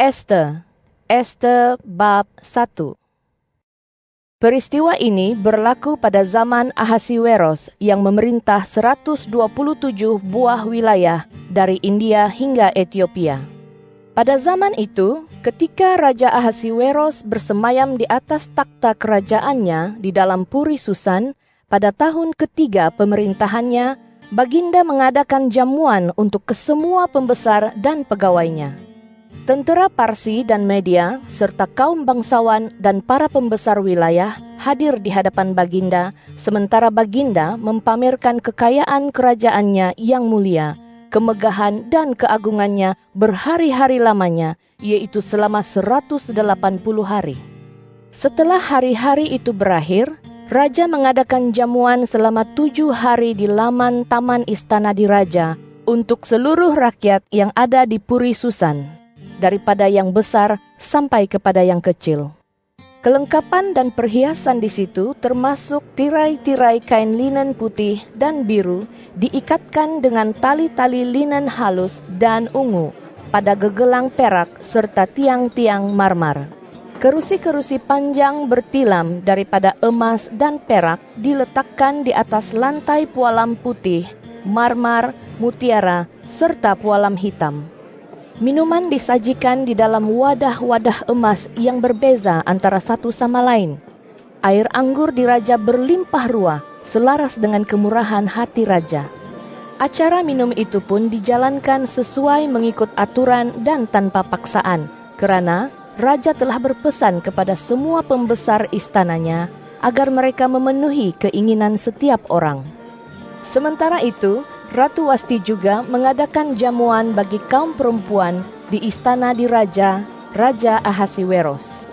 Ester bab 1. Peristiwa ini berlaku pada zaman Ahasiweros yang memerintah 127 buah wilayah dari India hingga Ethiopia. Pada zaman itu, ketika Raja Ahasiweros bersemayam di atas takhta kerajaannya di dalam Puri Susan, pada tahun ketiga pemerintahannya, Baginda mengadakan jamuan untuk kesemua pembesar dan pegawainya. Tentera Parsi dan Media, serta kaum bangsawan dan para pembesar wilayah hadir di hadapan Baginda, sementara Baginda mempamerkan kekayaan kerajaannya yang mulia, kemegahan dan keagungannya berhari-hari lamanya, yaitu selama 180 hari. Setelah hari-hari itu berakhir, Raja mengadakan jamuan selama 7 hari di laman taman istana diraja untuk seluruh rakyat yang ada di Puri Susan, daripada yang besar sampai kepada yang kecil. Kelengkapan dan perhiasan di situ termasuk tirai-tirai kain linen putih dan biru diikatkan dengan tali-tali linen halus dan ungu pada gegelang perak serta tiang-tiang marmar. Kerusi-kerusi panjang bertilam daripada emas dan perak diletakkan di atas lantai pualam putih, marmar, mutiara, serta pualam hitam. Minuman disajikan di dalam wadah-wadah emas yang berbeza antara satu sama lain. Air anggur di raja berlimpah ruah, selaras dengan kemurahan hati raja. Acara minum itu pun dijalankan sesuai mengikut aturan dan tanpa paksaan, karena raja telah berpesan kepada semua pembesar istananya agar mereka memenuhi keinginan setiap orang. Sementara itu, Ratu Wasti juga mengadakan jamuan bagi kaum perempuan di istana diraja, Raja Ahasiweros.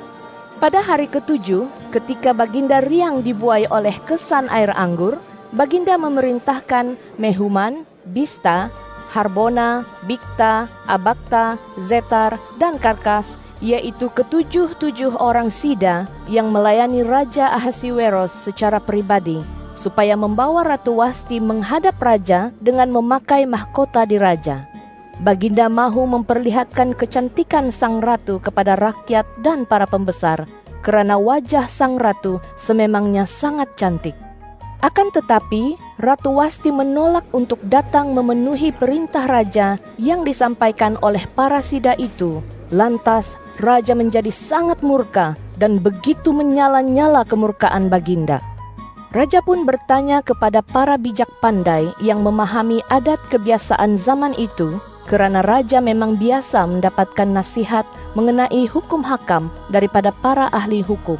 Pada hari ke-7, ketika Baginda riang dibuai oleh kesan air anggur, Baginda memerintahkan Mehuman, Bista, Harbona, Bikta, Abakta, Zetar, dan Karkas, yaitu ke-7 orang Sida yang melayani Raja Ahasiweros secara pribadi, supaya membawa Ratu Wasti menghadap raja dengan memakai mahkota diraja. Baginda mahu memperlihatkan kecantikan sang ratu kepada rakyat dan para pembesar, kerana wajah sang ratu sememangnya sangat cantik. Akan tetapi, Ratu Wasti menolak untuk datang memenuhi perintah raja yang disampaikan oleh para Sida itu. Lantas, raja menjadi sangat murka dan begitu menyala-nyala kemurkaan Baginda. Raja pun bertanya kepada para bijak pandai yang memahami adat kebiasaan zaman itu, kerana raja memang biasa mendapatkan nasihat mengenai hukum hakam daripada para ahli hukum.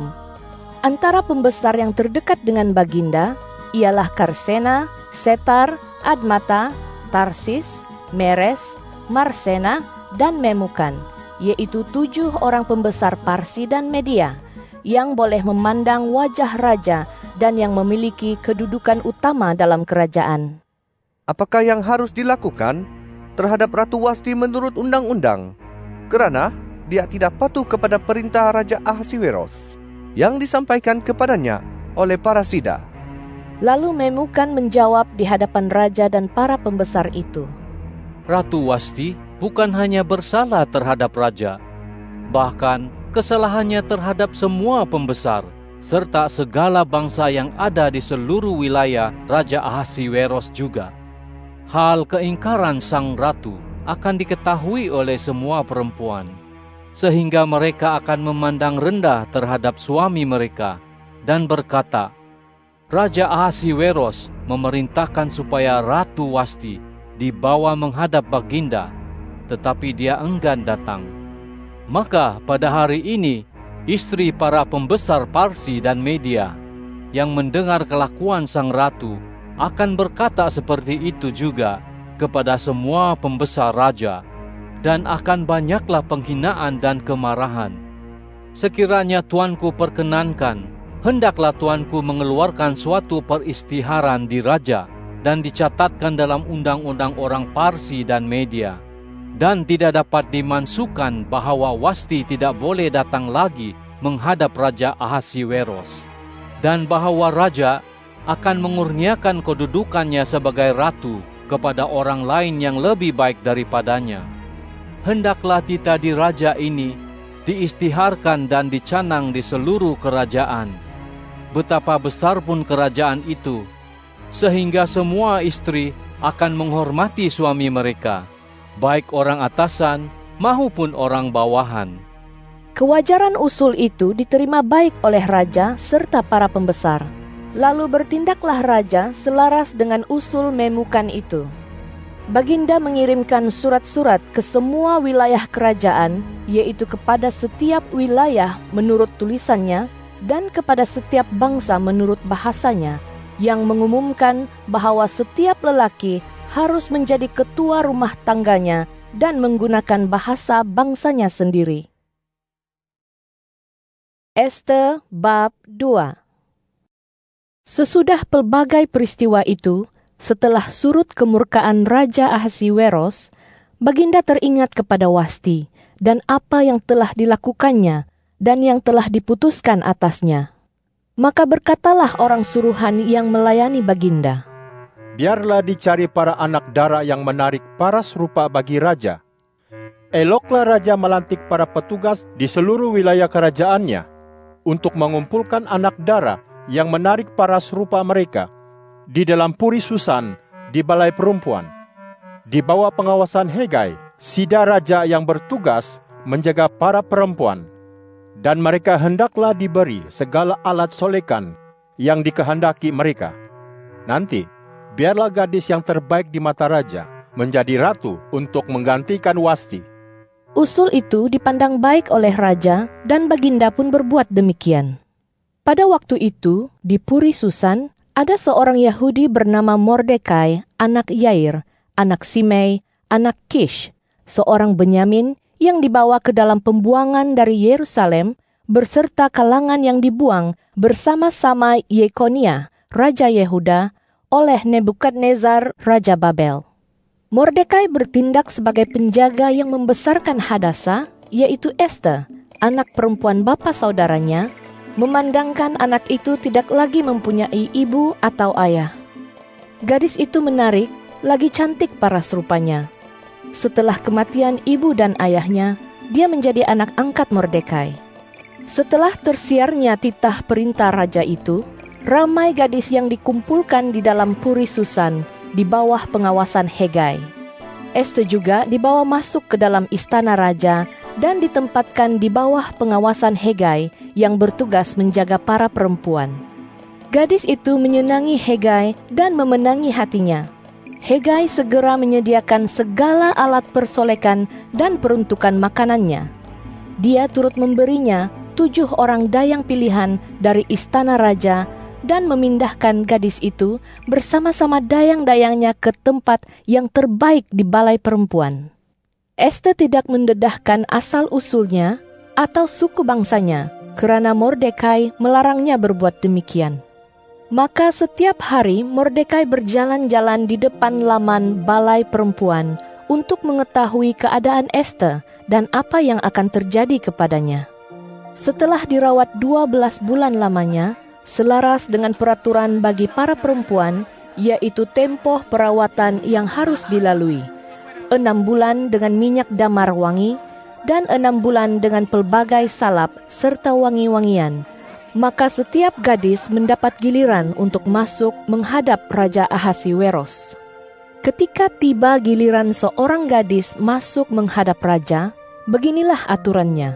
Antara pembesar yang terdekat dengan Baginda ialah Karsena, Setar, Admata, Tarsis, Meres, Marsena, dan Memukan, yaitu 7 orang pembesar Parsi dan Media, yang boleh memandang wajah raja dan yang memiliki kedudukan utama dalam kerajaan. Apakah yang harus dilakukan terhadap Ratu Wasti menurut undang-undang? Kerana dia tidak patuh kepada perintah Raja Ahasiweros yang disampaikan kepadanya oleh para Sida. Lalu Memukan menjawab di hadapan raja dan para pembesar itu. Ratu Wasti bukan hanya bersalah terhadap raja, bahkan kesalahannya terhadap semua pembesar serta segala bangsa yang ada di seluruh wilayah Raja Ahasiweros juga. Hal keingkaran sang ratu akan diketahui oleh semua perempuan, sehingga mereka akan memandang rendah terhadap suami mereka dan berkata, Raja Ahasiweros memerintahkan supaya Ratu Wasti dibawa menghadap Baginda, tetapi dia enggan datang. Maka pada hari ini, istri para pembesar Parsi dan Media yang mendengar kelakuan sang ratu akan berkata seperti itu juga kepada semua pembesar raja, dan akan banyaklah penghinaan dan kemarahan. Sekiranya tuanku perkenankan, hendaklah tuanku mengeluarkan suatu peristiharan di raja dan dicatatkan dalam undang-undang orang Parsi dan Media, dan tidak dapat dimansukan bahawa Wasti tidak boleh datang lagi menghadap Raja Ahasiweros, dan bahawa raja akan mengurniakan kedudukannya sebagai ratu kepada orang lain yang lebih baik daripadanya. hendaklah titah di raja ini diistiharkan dan dicanang di seluruh kerajaan. Betapa besar pun kerajaan itu, sehingga semua istri akan menghormati suami mereka, baik orang atasan maupun orang bawahan. Kewajaran usul itu diterima baik oleh raja serta para pembesar. Lalu bertindaklah raja selaras dengan usul Memukan itu. Baginda mengirimkan surat-surat ke semua wilayah kerajaan, yaitu kepada setiap wilayah menurut tulisannya dan kepada setiap bangsa menurut bahasanya, yang mengumumkan bahwa setiap lelaki harus menjadi ketua rumah tangganya dan menggunakan bahasa bangsanya sendiri. Ester bab 2. Sesudah pelbagai peristiwa itu, setelah surut kemurkaan Raja Ahasiweros, Baginda teringat kepada Wasti dan apa yang telah dilakukannya dan yang telah diputuskan atasnya. Maka berkatalah orang suruhan yang melayani Baginda, biarlah dicari para anak dara yang menarik paras rupa bagi raja. Eloklah raja melantik para petugas di seluruh wilayah kerajaannya untuk mengumpulkan anak dara yang menarik paras rupa mereka di dalam Puri Susan di balai perempuan, di bawah pengawasan Hegai, sida raja yang bertugas menjaga para perempuan. Dan mereka hendaklah diberi segala alat solekan yang dikehendaki mereka. Nanti, biarlah gadis yang terbaik di mata raja menjadi ratu untuk menggantikan Wasti. Usul itu dipandang baik oleh raja dan Baginda pun berbuat demikian. Pada waktu itu, di Puri Susan, ada seorang Yahudi bernama Mordekai, anak Yair, anak Simei, anak Kish, seorang Benyamin yang dibawa ke dalam pembuangan dari Yerusalem berserta kalangan yang dibuang bersama-sama Yekonia, Raja Yehuda, oleh Nebukadnezar, Raja Babel. Mordekai bertindak sebagai penjaga yang membesarkan Hadasa, yaitu Ester, anak perempuan bapa saudaranya, memandangkan anak itu tidak lagi mempunyai ibu atau ayah. Gadis itu menarik, lagi cantik paras rupanya. Setelah kematian ibu dan ayahnya, dia menjadi anak angkat Mordekai. Setelah tersiarnya titah perintah raja itu, ramai gadis yang dikumpulkan di dalam Puri Susan di bawah pengawasan Hegai. Ester juga dibawa masuk ke dalam istana raja dan ditempatkan di bawah pengawasan Hegai yang bertugas menjaga para perempuan. Gadis itu menyenangi Hegai dan memenangi hatinya. Hegai segera menyediakan segala alat persolekan dan peruntukan makanannya. Dia turut memberinya 7 orang dayang pilihan dari istana raja dan memindahkan gadis itu bersama-sama dayang-dayangnya ke tempat yang terbaik di balai perempuan. Ester tidak mendedahkan asal-usulnya atau suku bangsanya, kerana Mordekai melarangnya berbuat demikian. Maka setiap hari Mordekai berjalan-jalan di depan laman balai perempuan untuk mengetahui keadaan Ester dan apa yang akan terjadi kepadanya. Setelah dirawat 12 bulan lamanya, selaras dengan peraturan bagi para perempuan, yaitu tempoh perawatan yang harus dilalui, 6 bulan dengan minyak damar wangi, dan 6 bulan dengan pelbagai salap serta wangi-wangian. Maka setiap gadis mendapat giliran untuk masuk menghadap Raja Ahasiweros. Ketika tiba giliran seorang gadis masuk menghadap raja, beginilah aturannya.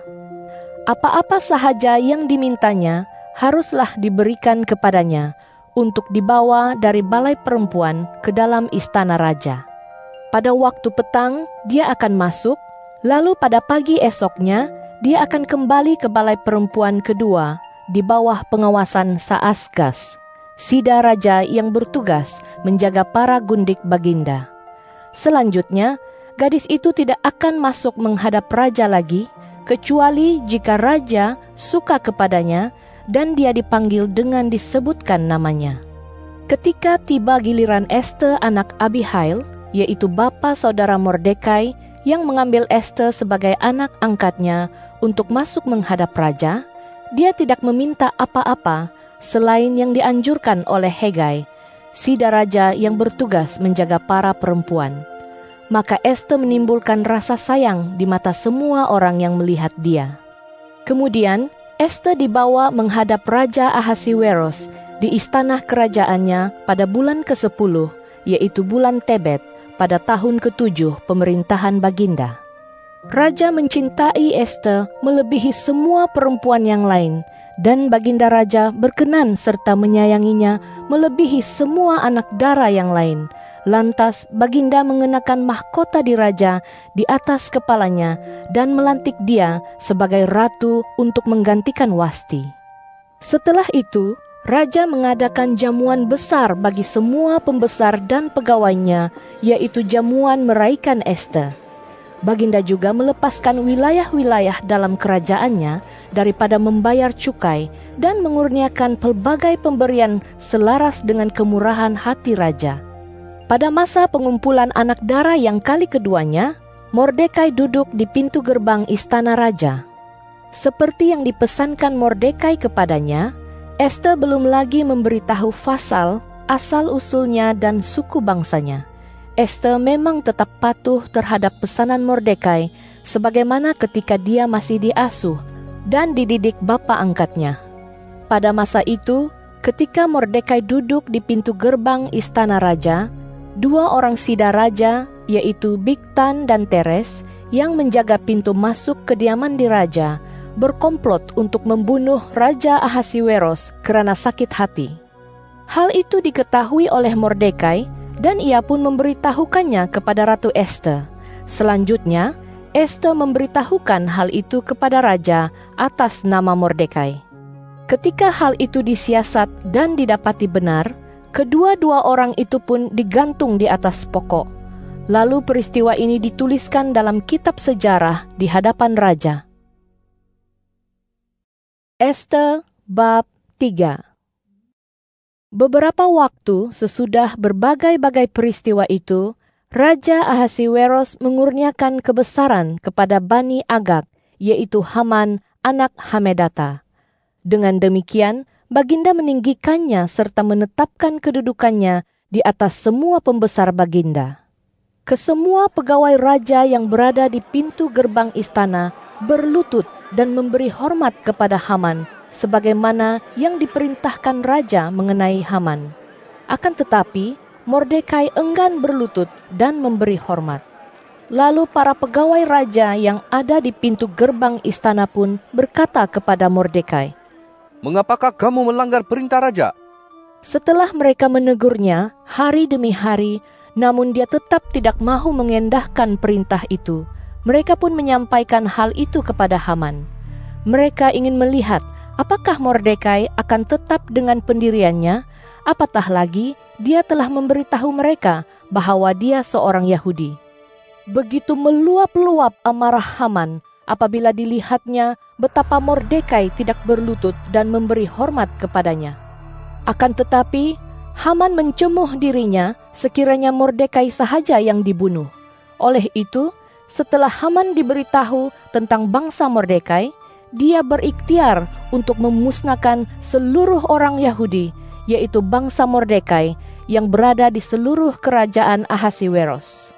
Apa-apa sahaja yang dimintanya haruslah diberikan kepadanya untuk dibawa dari balai perempuan ke dalam istana raja. Pada waktu petang dia akan masuk, lalu pada pagi esoknya dia akan kembali ke balai perempuan kedua di bawah pengawasan Saasgas, sida raja yang bertugas menjaga para gundik Baginda. Selanjutnya, gadis itu tidak akan masuk menghadap raja lagi, kecuali jika raja suka kepadanya dan dia dipanggil dengan disebutkan namanya. Ketika tiba giliran Ester anak Abihail, yaitu bapa saudara Mordekai, yang mengambil Ester sebagai anak angkatnya untuk masuk menghadap raja, dia tidak meminta apa-apa selain yang dianjurkan oleh Hegai, sida raja yang bertugas menjaga para perempuan. maka Esta menimbulkan rasa sayang di mata semua orang yang melihat dia. Kemudian Esta dibawa menghadap Raja Ahasiweros di istana kerajaannya pada bulan ke-10, yaitu bulan Tebet, pada tahun ke-7 pemerintahan Baginda. Raja mencintai Esta melebihi semua perempuan yang lain, dan Baginda Raja berkenan serta menyayanginya melebihi semua anak dara yang lain. Lantas Baginda mengenakan mahkota diraja di atas kepalanya dan melantik dia sebagai ratu untuk menggantikan Wasti. Setelah itu, Raja mengadakan jamuan besar bagi semua pembesar dan pegawainya, yaitu jamuan meraihkan Esta. Baginda juga melepaskan wilayah-wilayah dalam kerajaannya daripada membayar cukai dan mengurniakan pelbagai pemberian selaras dengan kemurahan hati raja. Pada masa pengumpulan anak dara yang kali keduanya, Mordekai duduk di pintu gerbang istana raja. Seperti yang dipesankan Mordekai kepadanya, Esta belum lagi memberitahu Fasal, asal-usulnya dan suku bangsanya. Esta memang tetap patuh terhadap pesanan Mordekai, sebagaimana ketika dia masih diasuh dan dididik bapa angkatnya. Pada masa itu, ketika Mordekai duduk di pintu gerbang istana raja, 2 orang sida raja, yaitu Bigtan dan Teres, yang menjaga pintu masuk kediaman di raja, berkomplot untuk membunuh Raja Ahasiweros karena sakit hati. Hal itu diketahui oleh Mordekai, dan ia pun memberitahukannya kepada Ratu Esta. Selanjutnya, Esta memberitahukan hal itu kepada raja atas nama Mordekai. Ketika hal itu disiasat dan didapati benar, kedua-dua orang itu pun digantung di atas pokok. Lalu peristiwa ini dituliskan dalam kitab sejarah di hadapan raja. Esta bab 3. Beberapa waktu sesudah berbagai-bagai peristiwa itu, Raja Ahasiweros mengurniakan kebesaran kepada Bani Agag, yaitu Haman, anak Hamedata. Dengan demikian, Baginda meninggikannya serta menetapkan kedudukannya di atas semua pembesar Baginda. Kesemua pegawai raja yang berada di pintu gerbang istana berlutut dan memberi hormat kepada Haman, sebagaimana yang diperintahkan raja mengenai Haman. Akan tetapi, Mordekai enggan berlutut dan memberi hormat. Lalu para pegawai raja yang ada di pintu gerbang istana pun berkata kepada Mordekai, "Mengapakah kamu melanggar perintah raja?" Setelah mereka menegurnya hari demi hari, namun dia tetap tidak mahu mengendahkan perintah itu. Mereka pun menyampaikan hal itu kepada Haman. Mereka ingin melihat apakah Mordekai akan tetap dengan pendiriannya, apatah lagi dia telah memberitahu mereka bahwa dia seorang Yahudi. Begitu meluap-luap amarah Haman apabila dilihatnya betapa Mordekai tidak berlutut dan memberi hormat kepadanya. Akan tetapi, Haman mencemuh dirinya sekiranya Mordekai sahaja yang dibunuh. Oleh itu, setelah Haman diberitahu tentang bangsa Mordekai, dia berikhtiar untuk memusnahkan seluruh orang Yahudi, yaitu bangsa Mordekai yang berada di seluruh kerajaan Ahasiweros.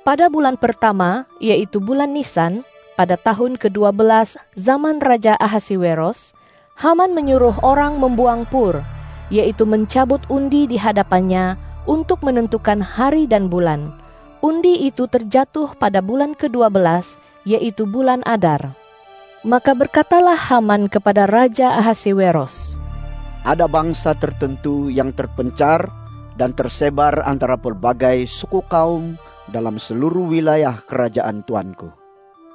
Pada bulan pertama, yaitu bulan Nisan, pada tahun ke-12 zaman Raja Ahasiweros, Haman menyuruh orang membuang pur, yaitu mencabut undi di hadapannya untuk menentukan hari dan bulan. Undi itu terjatuh pada bulan ke-12, yaitu bulan Adar. Maka berkatalah Haman kepada Raja Ahasiweros, "Ada bangsa tertentu yang terpencar dan tersebar antara pelbagai suku kaum dalam seluruh wilayah kerajaan tuanku.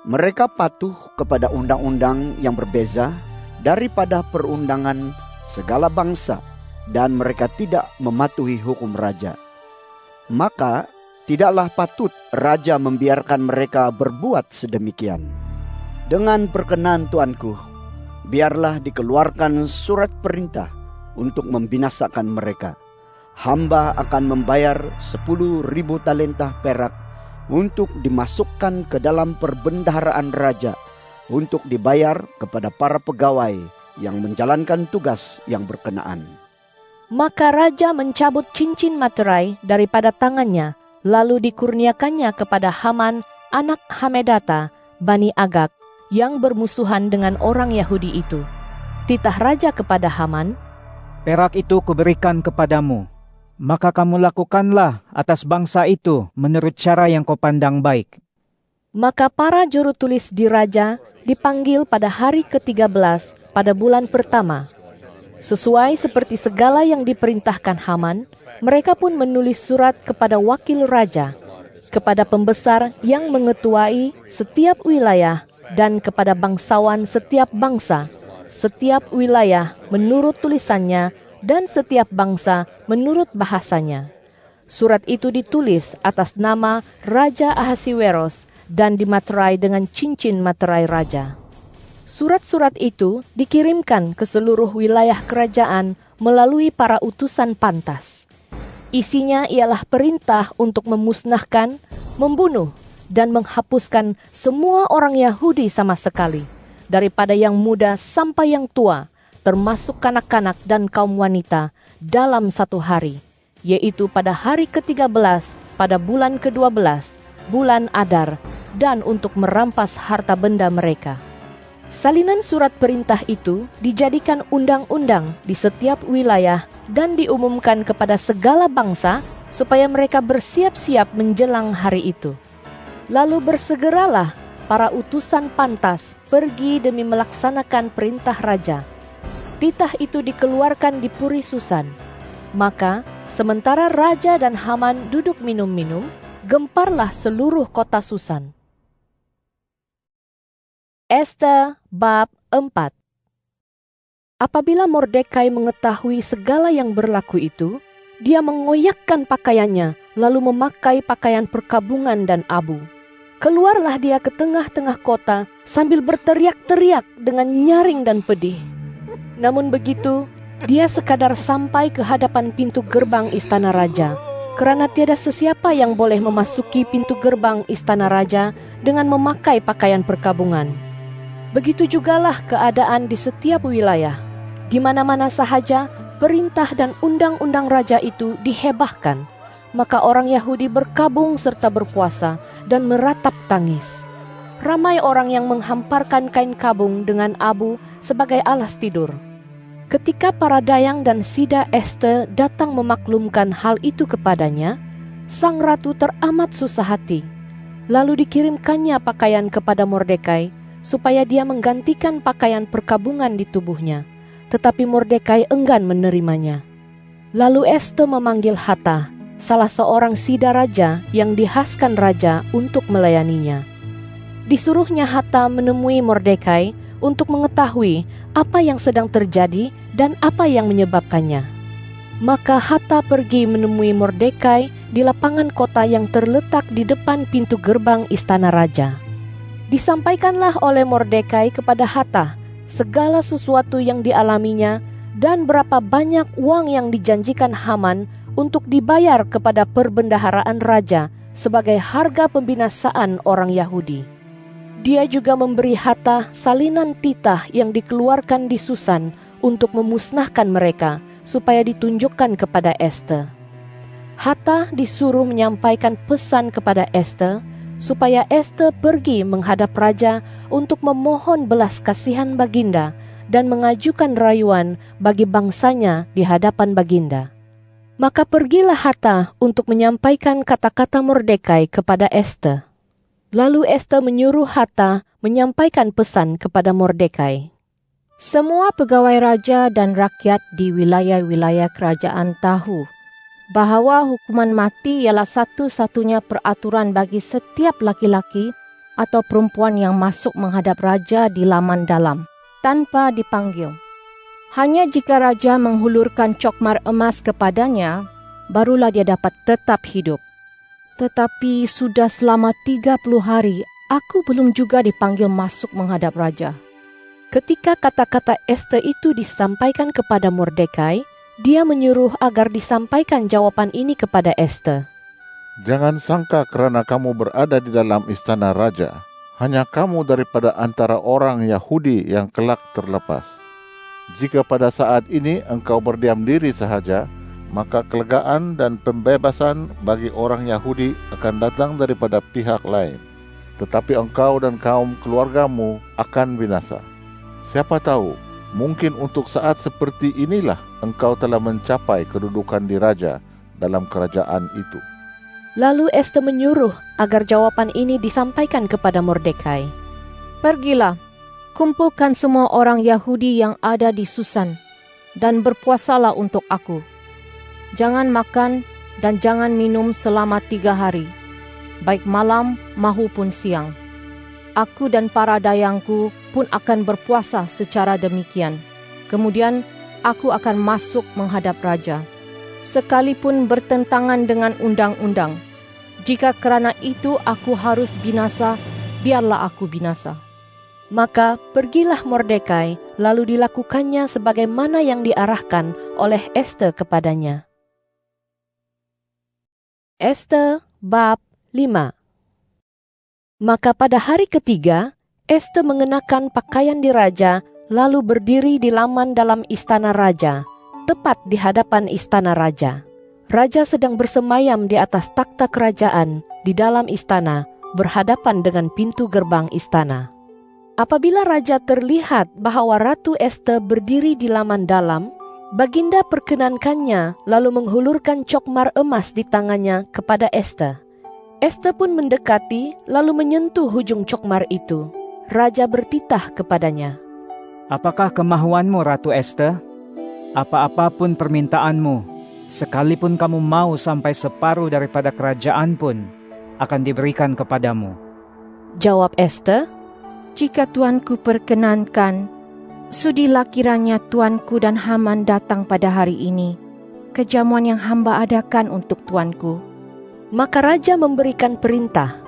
Mereka patuh kepada undang-undang yang berbeza daripada perundangan segala bangsa, dan mereka tidak mematuhi hukum raja. Maka tidaklah patut raja membiarkan mereka berbuat sedemikian. Dengan perkenan tuanku, biarlah dikeluarkan surat perintah untuk membinasakan mereka. Hamba akan membayar 10.000 talenta perak untuk dimasukkan ke dalam perbendaharaan raja, untuk dibayar kepada para pegawai yang menjalankan tugas yang berkenaan." Maka raja mencabut cincin materai daripada tangannya, Lalu dikurniakannya kepada Haman, anak Hamedata, Bani Agag, yang bermusuhan dengan orang Yahudi itu. Titah raja kepada Haman, "Perak itu kuberikan kepadamu, maka kamu lakukanlah atas bangsa itu menurut cara yang kau pandang baik." Maka para juru tulis di raja dipanggil pada hari ke-13 pada bulan pertama. Sesuai seperti segala yang diperintahkan Haman, mereka pun menulis surat kepada wakil raja, kepada pembesar yang mengetuai setiap wilayah, dan kepada bangsawan setiap bangsa, setiap wilayah menurut tulisannya, dan setiap bangsa menurut bahasanya. Surat itu ditulis atas nama Raja Ahasiweros dan dimaterai dengan cincin materai raja. Surat-surat itu dikirimkan ke seluruh wilayah kerajaan melalui para utusan pantas. Isinya ialah perintah untuk memusnahkan, membunuh, dan menghapuskan semua orang Yahudi sama sekali, daripada yang muda sampai yang tua, termasuk kanak-kanak dan kaum wanita, dalam satu hari, yaitu pada hari ke-13 pada bulan ke-12, bulan Adar, dan untuk merampas harta benda mereka. Salinan surat perintah itu dijadikan undang-undang di setiap wilayah dan diumumkan kepada segala bangsa supaya mereka bersiap-siap menjelang hari itu. Lalu bersegeralah para utusan pantas pergi demi melaksanakan perintah raja. Titah itu dikeluarkan di Puri Susan. Maka sementara raja dan Haman duduk minum-minum, gemparlah seluruh kota Susan. Esta bab 4. Apabila Mordekai mengetahui segala yang berlaku itu, dia mengoyakkan pakaiannya, lalu memakai pakaian perkabungan dan abu. Keluarlah dia ke tengah-tengah kota sambil berteriak-teriak dengan nyaring dan pedih. Namun begitu, dia sekadar sampai ke hadapan pintu gerbang istana raja, karena tiada sesiapa yang boleh memasuki pintu gerbang istana raja dengan memakai pakaian perkabungan. Begitu jugalah keadaan di setiap wilayah. Di mana-mana sahaja perintah dan undang-undang raja itu dihebahkan, maka orang Yahudi berkabung serta berpuasa dan meratap tangis. Ramai orang yang menghamparkan kain kabung dengan abu sebagai alas tidur. Ketika para dayang dan sida Esta datang memaklumkan hal itu kepadanya, sang ratu teramat susah hati. Lalu dikirimkannya pakaian kepada Mordekai, supaya dia menggantikan pakaian perkabungan di tubuhnya. Tetapi Mordekai enggan menerimanya. Lalu Esta memanggil Hatta, salah seorang sida raja yang dihaskan raja untuk melayaninya. Disuruhnya Hatta menemui Mordekai untuk mengetahui apa yang sedang terjadi dan apa yang menyebabkannya. Maka Hatta pergi menemui Mordekai di lapangan kota yang terletak di depan pintu gerbang istana raja. Disampaikanlah oleh Mordekai kepada Hatta segala sesuatu yang dialaminya dan berapa banyak uang yang dijanjikan Haman untuk dibayar kepada perbendaharaan raja sebagai harga pembinasaan orang Yahudi. Dia juga memberi Hatta salinan titah yang dikeluarkan di Susan untuk memusnahkan mereka supaya ditunjukkan kepada Esta. Hatta disuruh menyampaikan pesan kepada Esta supaya Esta pergi menghadap raja untuk memohon belas kasihan baginda dan mengajukan rayuan bagi bangsanya di hadapan baginda. Maka pergilah Hatta untuk menyampaikan kata-kata Mordekai kepada Esta. Lalu Esta menyuruh Hatta menyampaikan pesan kepada Mordekai. Semua pegawai raja dan rakyat di wilayah-wilayah kerajaan tahu bahwa hukuman mati ialah satu-satunya peraturan bagi setiap laki-laki atau perempuan yang masuk menghadap raja di laman dalam, tanpa dipanggil. Hanya jika raja menghulurkan cokmar emas kepadanya, barulah dia dapat tetap hidup. Tetapi sudah selama 30 hari, aku belum juga dipanggil masuk menghadap raja. Ketika kata-kata Esta itu disampaikan kepada Mordekai, dia menyuruh agar disampaikan jawaban ini kepada Esta. Jangan sangka kerana kamu berada di dalam istana raja, hanya kamu daripada antara orang Yahudi yang kelak terlepas. Jika pada saat ini engkau berdiam diri sahaja, maka kelegaan dan pembebasan bagi orang Yahudi akan datang daripada pihak lain. Tetapi engkau dan kaum keluargamu akan binasa. Siapa tahu, mungkin untuk saat seperti inilah engkau telah mencapai kedudukan di raja dalam kerajaan itu. Lalu Ester menyuruh agar jawaban ini disampaikan kepada Mordekai. Pergilah, kumpulkan semua orang Yahudi yang ada di Susan, dan berpuasalah untuk aku. Jangan makan dan jangan minum selama 3 hari, baik malam maupun siang. Aku dan para dayangku pun akan berpuasa secara demikian. Kemudian aku akan masuk menghadap raja, sekalipun bertentangan dengan undang-undang. Jika kerana itu aku harus binasa, biarlah aku binasa. Maka pergilah Mordekai, lalu dilakukannya sebagaimana yang diarahkan oleh Ester kepadanya. Ester bab 5. Maka pada hari ketiga, Ester mengenakan pakaian diraja, lalu berdiri di laman dalam istana raja, tepat di hadapan istana raja. Raja sedang bersemayam di atas takhta kerajaan di dalam istana, berhadapan dengan pintu gerbang istana. Apabila raja terlihat bahwa Ratu Ester berdiri di laman dalam, Baginda perkenankannya lalu menghulurkan cokmar emas di tangannya kepada Ester. Ester pun mendekati lalu menyentuh hujung cokmar itu. Raja bertitah kepadanya. Apakah kemahuanmu, Ratu Ester? Apa-apapun permintaanmu, sekalipun kamu mau sampai separuh daripada kerajaan pun, akan diberikan kepadamu. Jawab Ester, jika tuanku perkenankan, sudilah kiranya tuanku dan Haman datang pada hari ini, ke jamuan yang hamba adakan untuk tuanku. Maka raja memberikan perintah.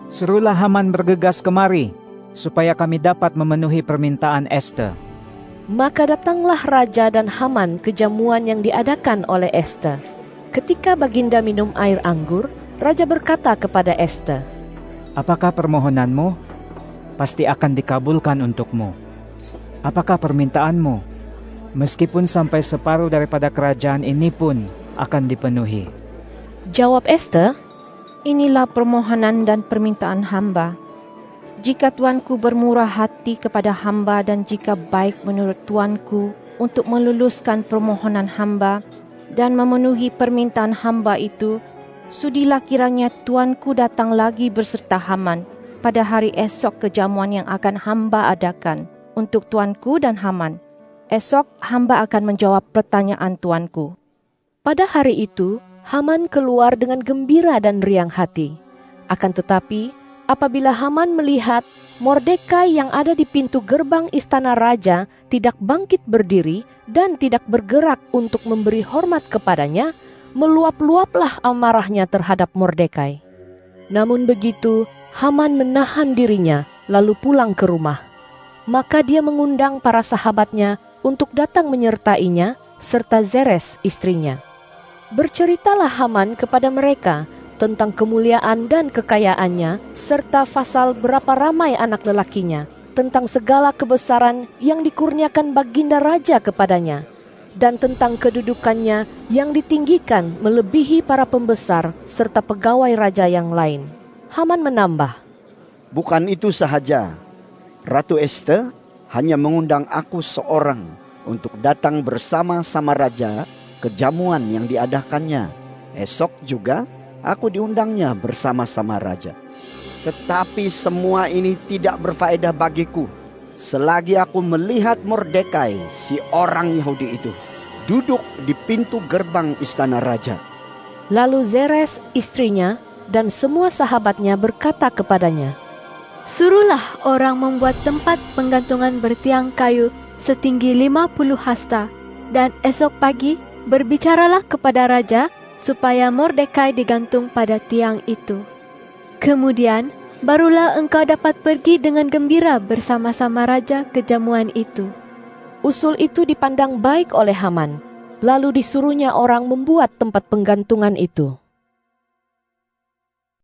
Suruhlah Haman bergegas kemari, supaya kami dapat memenuhi permintaan Ester. Maka datanglah raja dan Haman ke jamuan yang diadakan oleh Ester. Ketika Baginda minum air anggur, raja berkata kepada Ester, apakah permohonanmu? Pasti akan dikabulkan untukmu. Apakah permintaanmu? Meskipun sampai separuh daripada kerajaan ini pun akan dipenuhi. Jawab Ester, inilah permohonan dan permintaan hamba. Jika tuanku bermurah hati kepada hamba dan jika baik menurut tuanku untuk meluluskan permohonan hamba dan memenuhi permintaan hamba itu, sudilah kiranya tuanku datang lagi berserta Haman pada hari esok ke jamuan yang akan hamba adakan untuk tuanku dan Haman. Esok hamba akan menjawab pertanyaan tuanku. Pada hari itu, Haman keluar dengan gembira dan riang hati. Akan tetapi, apabila Haman melihat Mordekai yang ada di pintu gerbang istana raja tidak bangkit berdiri dan tidak bergerak untuk memberi hormat kepadanya, meluap-luaplah amarahnya terhadap Mordekai. Namun begitu, Haman menahan dirinya lalu pulang ke rumah. Maka dia mengundang para sahabatnya untuk datang menyertainya serta Zeres istrinya. Berceritalah Haman kepada mereka tentang kemuliaan dan kekayaannya, serta pasal berapa ramai anak lelakinya, tentang segala kebesaran yang dikurniakan Baginda Raja kepadanya, dan tentang kedudukannya yang ditinggikan melebihi para pembesar serta pegawai raja yang lain. Haman menambah, bukan itu sahaja, Ratu Ester hanya mengundang aku seorang untuk datang bersama-sama raja ke jamuan yang diadakannya. Esok juga aku diundangnya bersama-sama raja. Tetapi semua ini tidak berfaedah bagiku selagi aku melihat Mordekai, si orang Yahudi itu, duduk di pintu gerbang istana raja. Lalu Zeres istrinya dan semua sahabatnya berkata kepadanya, suruhlah orang membuat tempat penggantungan bertiang kayu setinggi 50 hasta, dan esok pagi berbicaralah kepada raja supaya Mordekai digantung pada tiang itu. Kemudian barulah engkau dapat pergi dengan gembira bersama-sama raja ke jamuan itu. Usul itu dipandang baik oleh Haman, lalu disuruhnya orang membuat tempat penggantungan itu.